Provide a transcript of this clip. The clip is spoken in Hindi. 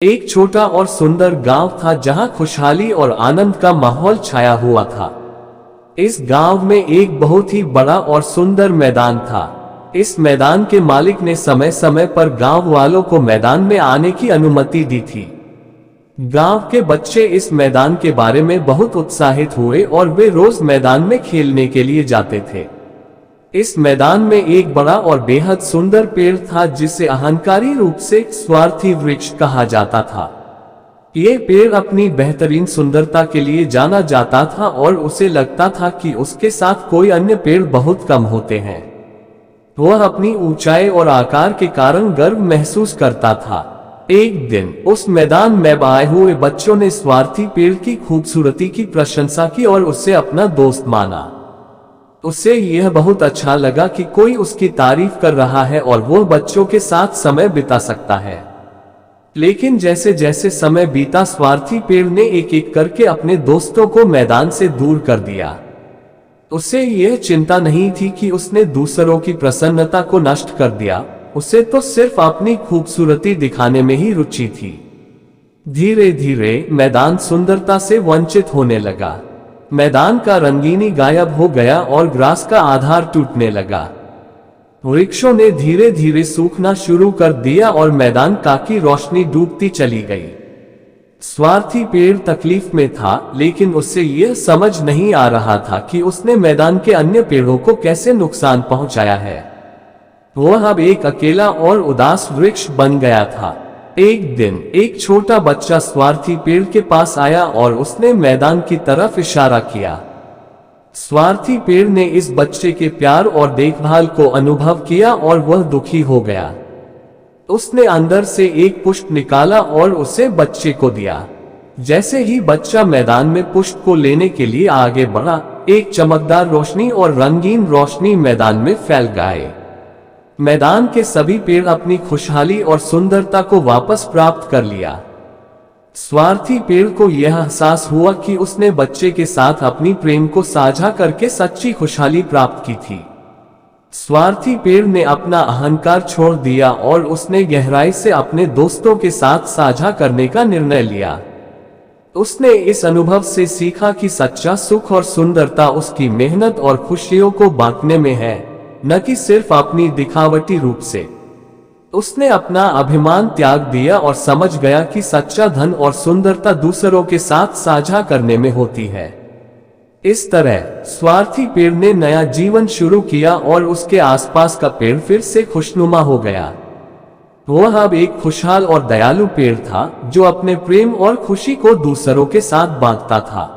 एक छोटा और सुंदर गांव था जहां खुशहाली और आनंद का माहौल छाया हुआ था। इस गांव में एक बहुत ही बड़ा और सुंदर मैदान था। इस मैदान के मालिक ने समय समय पर गांव वालों को मैदान में आने की अनुमति दी थी। गांव के बच्चे इस मैदान के बारे में बहुत उत्साहित हुए और वे रोज मैदान में खेलने के लिए जाते थे। इस मैदान में एक बड़ा और बेहद सुंदर पेड़ था जिसे अहंकारी रूप से स्वार्थी वृक्ष कहा जाता था। ये पेड़ अपनी बेहतरीन सुंदरता के लिए जाना जाता था और उसे लगता था कि उसके साथ कोई अन्य पेड़ बहुत कम होते हैं। वह अपनी ऊंचाई और आकार के कारण गर्व महसूस करता था। एक दिन उस मैदान में आए हुए बच्चों ने स्वार्थी पेड़ की खूबसूरती की प्रशंसा की और उसे अपना दोस्त माना। उसे यह बहुत अच्छा लगा कि कोई उसकी तारीफ कर रहा है और वह बच्चों के साथ समय बिता सकता है। लेकिन जैसे जैसे समय बीता, स्वार्थी पेड़ ने एक एक करके अपने दोस्तों को मैदान से दूर कर दिया। उसे यह चिंता नहीं थी कि उसने दूसरों की प्रसन्नता को नष्ट कर दिया। उसे तो सिर्फ अपनी खूबसूरती दिखाने में ही रुचि थी। धीरे धीरे मैदान सुंदरता से वंचित होने लगा। मैदान का रंगीनी गायब हो गया और ग्रास का आधार टूटने लगा। वृक्षों ने धीरे धीरे सूखना शुरू कर दिया और मैदान की रोशनी डूबती चली गई। स्वार्थी पेड़ तकलीफ में था, लेकिन उससे यह समझ नहीं आ रहा था कि उसने मैदान के अन्य पेड़ों को कैसे नुकसान पहुंचाया है। वह अब एक अकेला और उदास वृक्ष बन गया था। एक दिन एक छोटा बच्चा स्वार्थी पेड़ के पास आया और उसने मैदान की तरफ इशारा किया। स्वार्थी पेड़ ने इस बच्चे के प्यार और देखभाल को अनुभव किया और वह दुखी हो गया। उसने अंदर से एक पुष्प निकाला और उसे बच्चे को दिया। जैसे ही बच्चा मैदान में पुष्प को लेने के लिए आगे बढ़ा, एक चमकदार रोशनी और रंगीन रोशनी मैदान में फैल गई। मैदान के सभी पेड़ अपनी खुशहाली और सुंदरता को वापस प्राप्त कर लिया। स्वार्थी पेड़ को यह एहसास हुआ कि उसने बच्चे के साथ अपनी प्रेम को साझा करके सच्ची खुशहाली प्राप्त की थी। स्वार्थी पेड़ ने अपना अहंकार छोड़ दिया और उसने गहराई से अपने दोस्तों के साथ साझा करने का निर्णय लिया। उसने इस अनुभव से सीखा कि सच्चा सुख और सुंदरता उसकी मेहनत और खुशियों को बांटने में है, न कि सिर्फ अपनी दिखावटी रूप से। उसने अपना अभिमान त्याग दिया और समझ गया कि सच्चा धन और सुंदरता दूसरों के साथ साझा करने में होती है। इस तरह स्वार्थी पेड़ ने नया जीवन शुरू किया और उसके आसपास का पेड़ फिर से खुशनुमा हो गया। वह अब एक खुशहाल और दयालु पेड़ था जो अपने प्रेम और खुशी को दूसरों के साथ बांटता था।